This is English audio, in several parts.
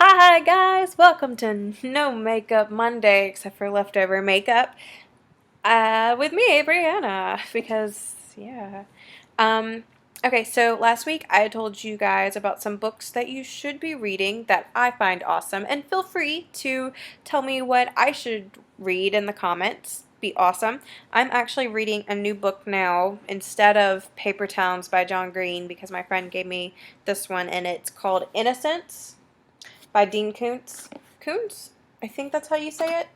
Hi guys, welcome to No Makeup Monday, except for leftover makeup. With me, Brianna, because yeah. Um, okay, so last week I told you guys about some books that you should be reading that I find awesome, and feel free to tell me what I should read in the comments. Be awesome. I'm actually reading a new book now instead of Paper Towns by John Green because my friend gave me this one, and it's called Innocence by Dean Koontz. Koontz? I think that's how you say it.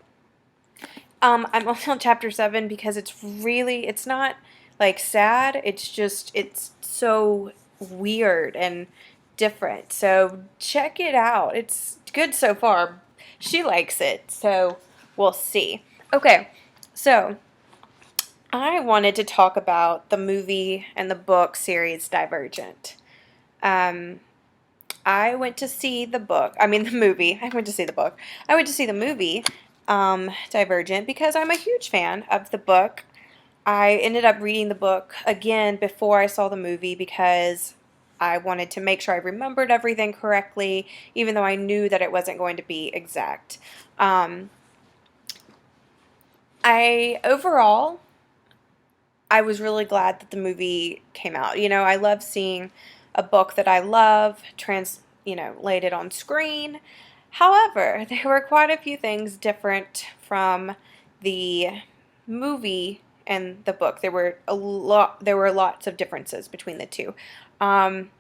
I'm only on chapter 7 because it's not like sad. It's so weird and different. So check it out. It's good so far. She likes it, so we'll see. Okay, so I wanted to talk about the movie and the book series Divergent. Um, I went to see the book. I mean, the movie. I went to see the book. I went to see the movie, Divergent, because I'm a huge fan of the book. I ended up reading the book again before I saw the movie because I wanted to make sure I remembered everything correctly, even though I knew that it wasn't going to be exact. Um, overall, I was really glad that the movie came out. I love seeing a book that I love laid it on screen. However, there were quite a few things different from the movie and the book. There were lots of differences between the two. Um,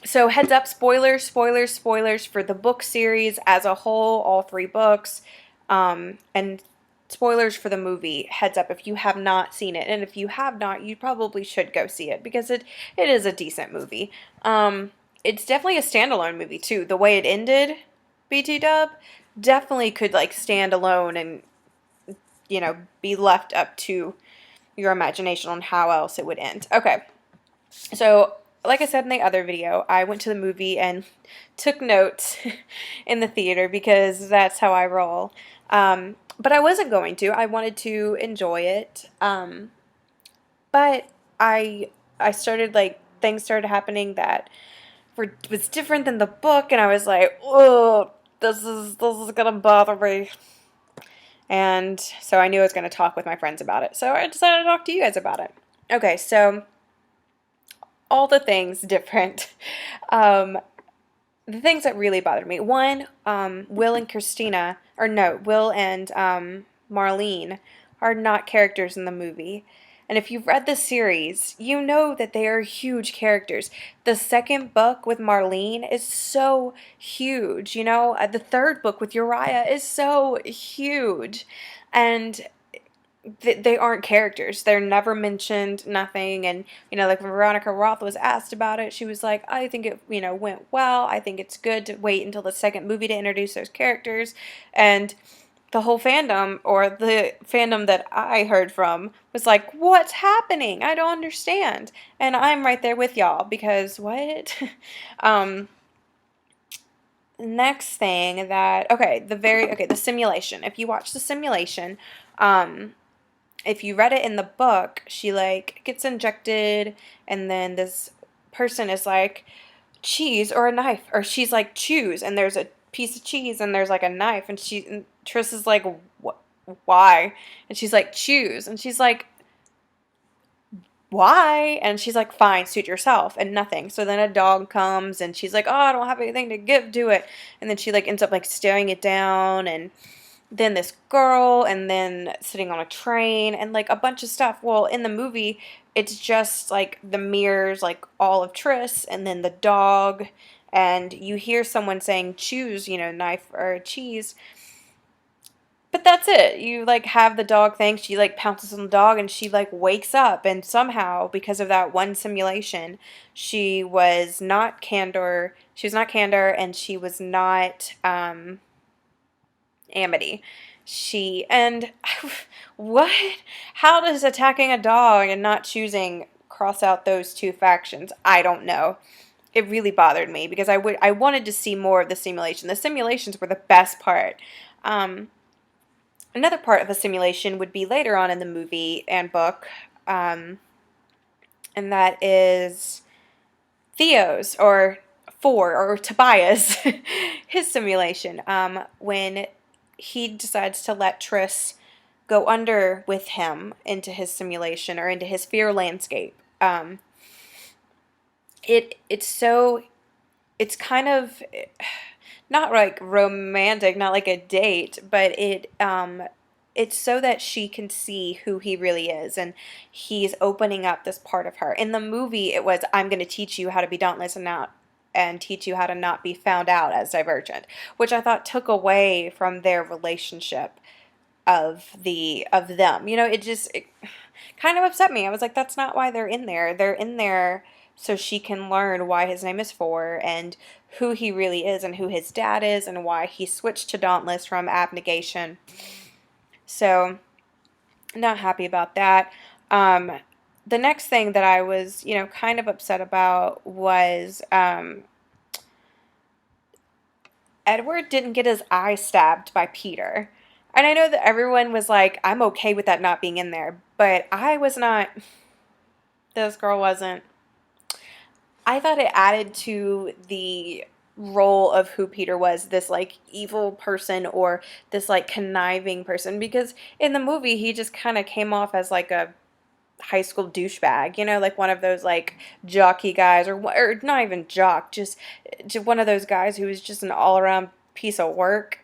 so heads up, spoilers for the book series as a whole, all 3 books, and spoilers for the movie. Heads up if you have not seen it, and if you have not, you probably should go see it because it is a decent movie. It's definitely a standalone movie too. The way it ended, BT Dub, definitely could like stand alone and be left up to your imagination on how else it would end. Okay. So, like I said in the other video, I went to the movie and took notes in the theater because that's how I roll. But I wasn't going to. I wanted to enjoy it. But I started like things started happening that was different than the book, and I was like, oh, this is gonna bother me. And so I knew I was gonna talk with my friends about it. So I decided to talk to you guys about it. Okay, so all the things different. Um, the things that really bothered me. One, Will and Christina, or no, Will and Marlene are not characters in the movie. And if you've read the series, you know that they are huge characters. The second book with Marlene is so huge. The third book with Uriah is so huge. And they aren't characters. They're never mentioned, nothing. And, like Veronica Roth was asked about it, she was like, I think it, went well. I think it's good to wait until the second movie to introduce those characters. And the whole fandom, or the fandom that I heard from, was like, what's happening? I don't understand. And I'm right there with y'all because what? um, Next thing that, the simulation. If you watch the simulation, if you read it in the book, she like gets injected, and then this person is like, cheese or a knife, or she's like, choose, and there's a piece of cheese and there's like a knife, and Triss is like, why? And she's like, choose, and she's like, why? And she's like, fine, suit yourself, and nothing. So then a dog comes, and she's like, oh, I don't have anything to give to it, and then she like ends up like staring it down, and then this girl, and then sitting on a train, and like a bunch of stuff. Well, in the movie, it's just like the mirrors, like all of Triss, and then the dog, and you hear someone saying, choose, knife or cheese. But that's it. You like have the dog thing, she like pounces on the dog, and she like wakes up, and somehow, because of that one simulation, she was not Candor, and she was not Amity. And what? How does attacking a dog and not choosing cross out those 2 factions? I don't know. It really bothered me because I wanted to see more of the simulation. The simulations were the best part. Another part of the simulation would be later on in the movie and book, and that is Theo's, or for, or Tobias, his simulation, when he decides to let Triss go under with him into his simulation or into his fear landscape. It's so, it's kind of not like romantic, not like a date, but it's so that she can see who he really is, and he's opening up this part of her. In the movie, it was, I'm going to teach you how to be dauntless and teach you how to not be found out as Divergent, which I thought took away from their relationship of them. It kind of upset me. I was like, that's not why they're in there. They're in there so she can learn why his name is For, and who he really is, and who his dad is, and why he switched to Dauntless from Abnegation. So, not happy about that. Um, the next thing that I was, kind of upset about was Edward didn't get his eye stabbed by Peter. And I know that everyone was like, I'm okay with that not being in there, but I was not. This girl wasn't. I thought it added to the role of who Peter was, this like evil person, or this like conniving person, because in the movie he just kind of came off as like a high school douchebag, like one of those like jockey guys, or not even jock, just one of those guys who was just an all-around piece of work.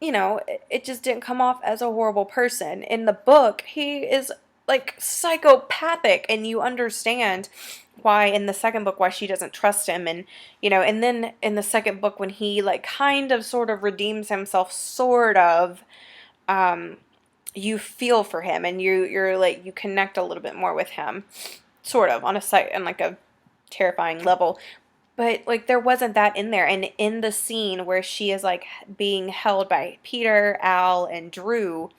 It just didn't come off as a horrible person. In the book, he is like psychopathic, and you understand why in the second book why she doesn't trust him, and then in the second book when he like kind of sort of redeems himself, sort of, you feel for him, and you're like, you connect a little bit more with him, sort of, on a site and like a terrifying level. But like there wasn't that in there. And in the scene where she is like being held by Peter, Al, and Drew,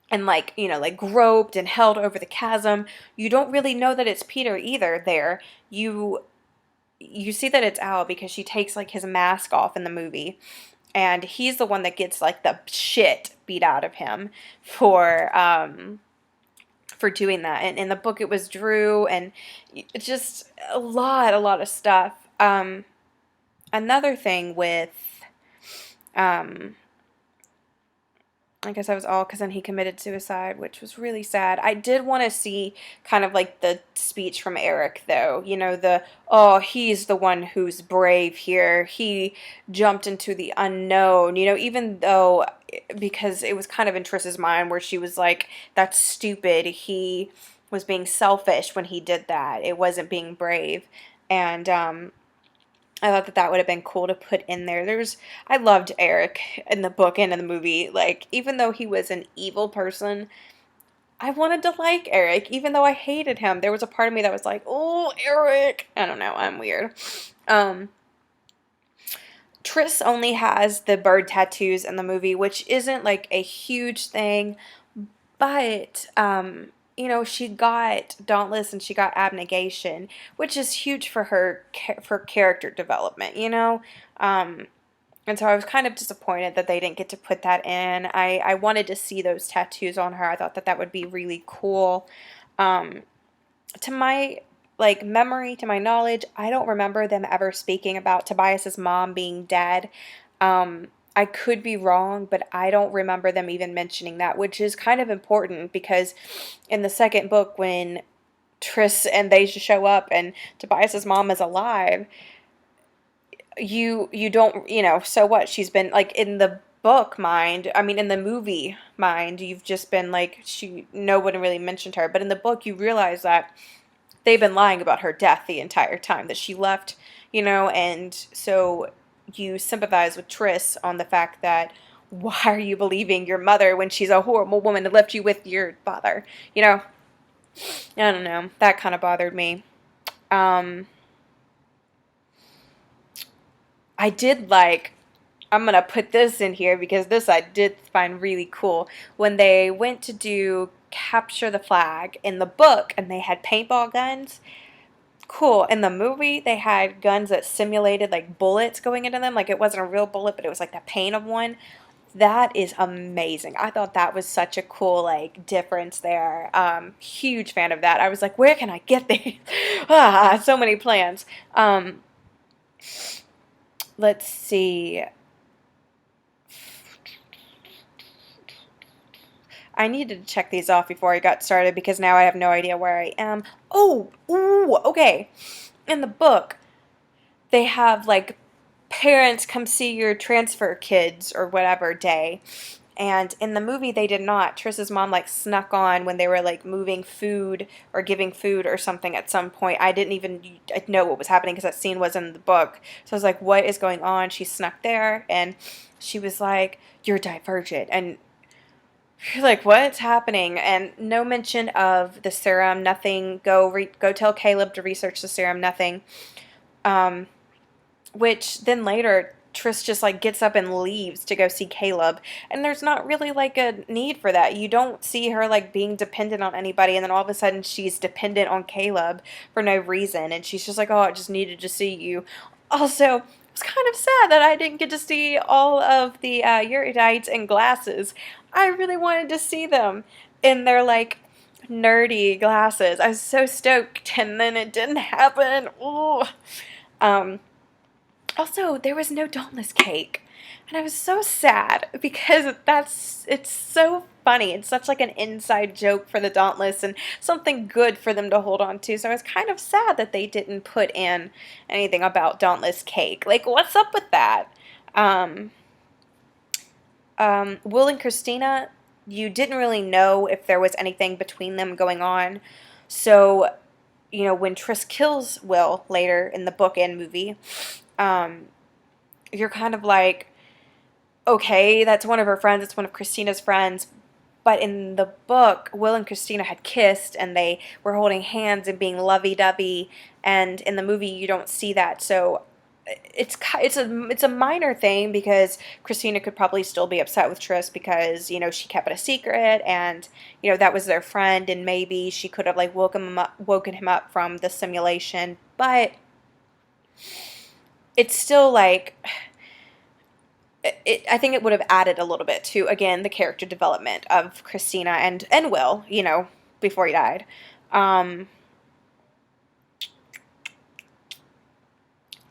and like, like groped and held over the chasm, you don't really know that it's Peter either there. You see that it's Al because she takes like his mask off in the movie, and he's the one that gets like the shit beat out of him for doing that. And in the book it was Drew, and it's just a lot of stuff. Another thing with, I guess that was all, because then he committed suicide, which was really sad. I did want to see kind of like the speech from Eric, though. Oh, he's the one who's brave here. He jumped into the unknown, even though, because it was kind of in Triss's mind where she was like, that's stupid. He was being selfish when he did that. It wasn't being brave. And, I thought that would have been cool to put in there. I loved Eric in the book and in the movie. Like, even though he was an evil person, I wanted to like Eric, even though I hated him. There was a part of me that was like, oh, Eric. I don't know, I'm weird. Triss only has the bird tattoos in the movie, which isn't like a huge thing, but she got Dauntless and she got Abnegation, which is huge for her for character development, and so I was kind of disappointed that they didn't get to put that in. I wanted to see those tattoos on her. I thought that would be really cool. To my memory, to my knowledge, I don't remember them ever speaking about Tobias's mom being dead. I could be wrong, but I don't remember them even mentioning that, which is kind of important, because in the second book, when Triss and they show up and Tobias's mom is alive, you don't, so what? She's been like, in the book mind, I mean in the movie mind, you've just been like, no one really mentioned her, but in the book you realize that they've been lying about her death the entire time, that she left, and so you sympathize with Triss on the fact that, why are you believing your mother when she's a horrible woman that left you with your father? I don't know. That kind of bothered me. I did like, I'm going to put this in here because this I did find really cool. When they went to do Capture the Flag in the book and they had paintball guns, cool. In the movie, they had guns that simulated like bullets going into them. Like it wasn't a real bullet, but it was like the paint of one. That is amazing. I thought that was such a cool like difference there. Huge fan of that. I was like, where can I get these? So many plans. let's see. I needed to check these off before I got started because now I have no idea where I am. Oh, ooh, okay. In the book, they have like parents come see your transfer kids or whatever day. And in the movie, they did not. Triss's mom like snuck on when they were like moving food or giving food or something at some point. I didn't even know what was happening because that scene was in the book. So I was like, what is going on? She snuck there and she was like, you're Divergent. And you're like, what's happening? And no mention of the serum, nothing. Go tell Caleb to research the serum, nothing. Um, which then later Triss just like gets up and leaves to go see Caleb, and there's not really like a need for that. You don't see her like being dependent on anybody, and then all of a sudden she's dependent on Caleb for no reason, and she's just like, oh, I just needed to see you. Also, it's kind of sad that I didn't get to see all of the Eurydites in glasses. I really wanted to see them in their like nerdy glasses. I was so stoked, and then it didn't happen. Ooh. Um, Also, there was no Dauntless cake. And I was so sad because it's so funny. It's such like an inside joke for the Dauntless and something good for them to hold on to. So I was kind of sad that they didn't put in anything about Dauntless cake. Like, what's up with that? Um, Will and Christina, you didn't really know if there was anything between them going on. So, when Triss kills Will later in the book and movie, um, you're kind of like, okay, that's one of her friends, it's one of Christina's friends. But in the book, Will and Christina had kissed and they were holding hands and being lovey-dovey. And in the movie, you don't see that. So it's a minor thing because Christina could probably still be upset with Triss because she kept it a secret and that was their friend and maybe she could have like woken him up from the simulation. But it's still like I think it would have added a little bit to, again, the character development of Christina and Will, before he died. Um,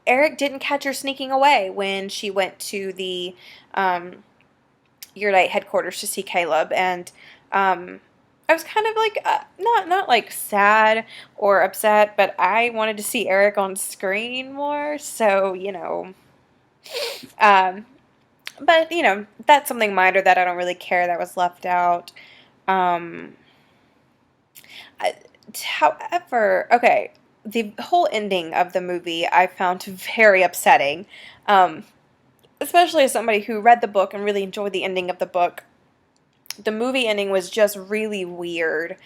Eric didn't catch her sneaking away when she went to the Uridite headquarters to see Caleb, and I was kind of like not like sad or upset, but I wanted to see Eric on screen more, so um, but that's something minor that I don't really care that was left out. Um, I, However, okay, the whole ending of the movie I found very upsetting, um, especially as somebody who read the book and really enjoyed the ending of the book. The movie ending was just really weird,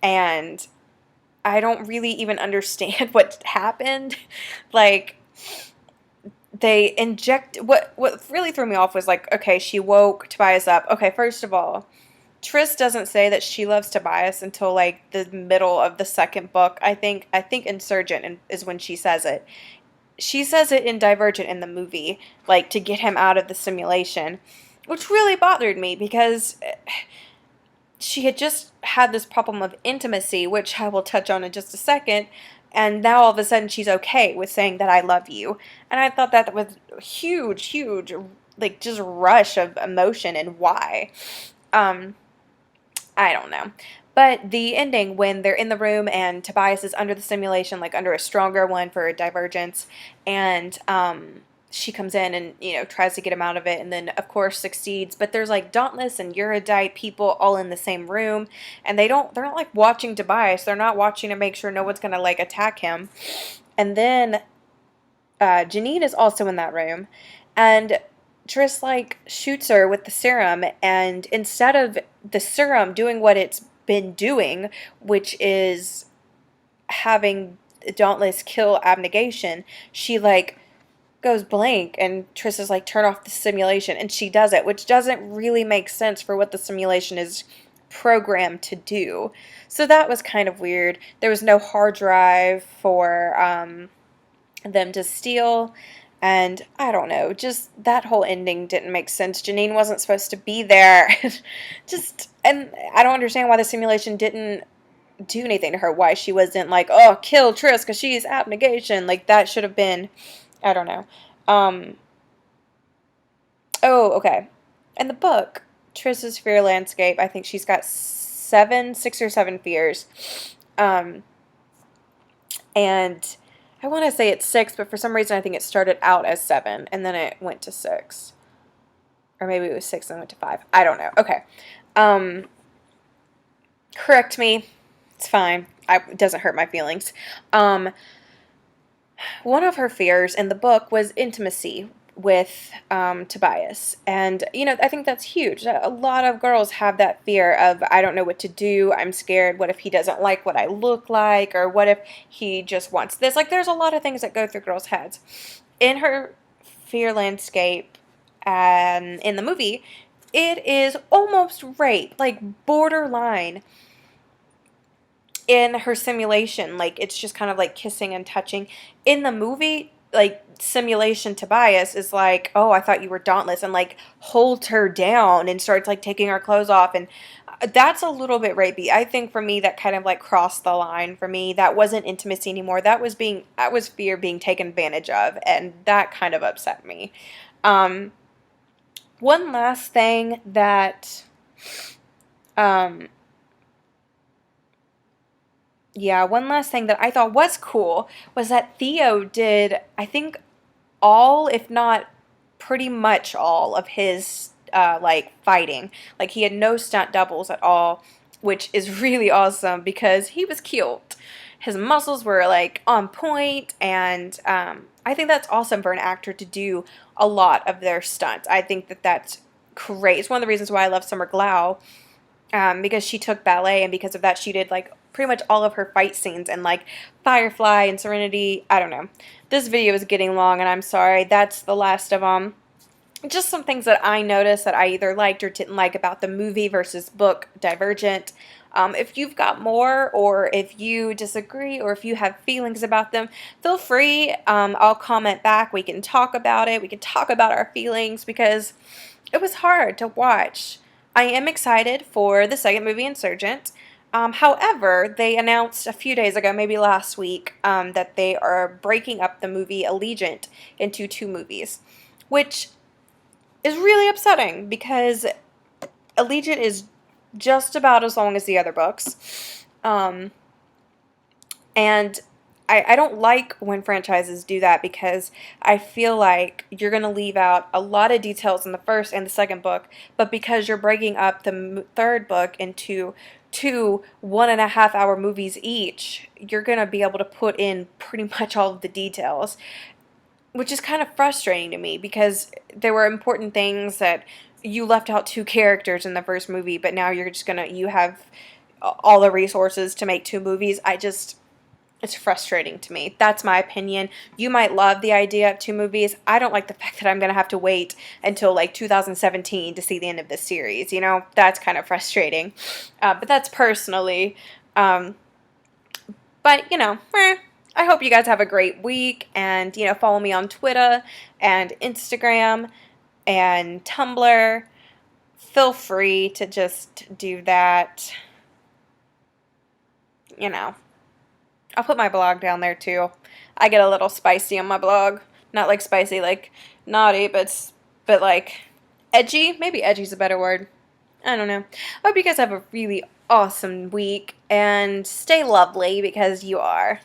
and I don't really even understand what happened. Like, they inject what really threw me off was like, okay, she woke Tobias up. Okay, first of all, Triss doesn't say that she loves Tobias until like the middle of the second book. I think Insurgent is when she says it. She says it in Divergent in the movie, like to get him out of the simulation, which really bothered me because she had just had this problem of intimacy, which I will touch on in just a second, and now all of a sudden she's okay with saying that I love you. And I thought that was huge, huge, like just rush of emotion and why. Um, I don't know. But the ending, when they're in the room and Tobias is under the simulation, like under a stronger one for divergence, and she comes in and tries to get him out of it, and then of course succeeds. But there's like Dauntless and Eurydice people all in the same room, and they're not like watching Tobias. They're not watching to make sure no one's gonna like attack him. And then Janine is also in that room, and Triss like shoots her with the serum, and instead of the serum doing what it's been doing, which is having Dauntless kill Abnegation, she like goes blank, and Triss is like, turn off the simulation, and she does it, which doesn't really make sense for what the simulation is programmed to do. So that was kind of weird. There was no hard drive for them to steal. And I don't know, just that whole ending didn't make sense. Janine wasn't supposed to be there. And I don't understand why the simulation didn't do anything to her. Why she wasn't like, oh, kill Triss because she's abnegation. Like, that should have been I don't know. Um, oh, okay. In the book, Triss's fear landscape, I think she's got six or seven fears. Um, and I want to say it's six, but for some reason I think it started out as seven and then it went to six. Or maybe it was six and went to five. I don't know. Okay. Um, correct me. It's fine. It doesn't hurt my feelings. Um, One of her fears in the book was intimacy with Tobias. And, I think that's huge. A lot of girls have that fear of, I don't know what to do. I'm scared. What if he doesn't like what I look like? Or what if he just wants this? Like, there's a lot of things that go through girls' heads. In her fear landscape and in the movie, it is almost rape, like borderline in her simulation. Like, it's just kind of like kissing and touching. In the movie, like, simulation Tobias is like, oh, I thought you were dauntless, and like holds her down and starts like taking her clothes off. And that's a little bit rapey. I think for me, that kind of like crossed the line for me. That wasn't intimacy anymore. That was fear being taken advantage of, and that kind of upset me. Um, One last thing that, um, yeah, one last thing that I thought was cool was that Theo did, I think, all, if not pretty much all, of his like fighting. Like, he had no stunt doubles at all, which is really awesome because he was cute. His muscles were like on point, and I think that's awesome for an actor to do a lot of their stunts. I think that that's great. It's one of the reasons why I love Summer Glau, because she took ballet, and because of that she did like pretty much all of her fight scenes and like Firefly and Serenity. I don't know. This video is getting long and I'm sorry. That's the last of them. Just some things that I noticed that I either liked or didn't like about the movie versus book Divergent. If you've got more, or if you disagree, or if you have feelings about them, feel free. I'll comment back. We can talk about it. We can talk about our feelings because it was hard to watch. I am excited for the second movie, Insurgent. However, they announced a few days ago, maybe last week, that they are breaking up the movie Allegiant into two movies, which is really upsetting because Allegiant is just about as long as the other books. And I don't like when franchises do that because I feel like you're going to leave out a lot of details in the first and the second book, but because you're breaking up the third book into two 1.5 hour movies each, you're going to be able to put in pretty much all of the details, which is kind of frustrating to me because there were important things that you left out two characters in the first movie, but now you have all the resources to make two movies. It's frustrating to me. That's my opinion. You might love the idea of two movies. I don't like the fact that I'm going to have to wait until like 2017 to see the end of this series. That's kind of frustrating. But that's personally. But, I hope you guys have a great week, and, follow me on Twitter and Instagram and Tumblr. Feel free to just do that. I'll put my blog down there too. I get a little spicy on my blog. Not like spicy, like naughty, but like edgy. Maybe edgy's a better word. I don't know. I hope you guys have a really awesome week and stay lovely because you are.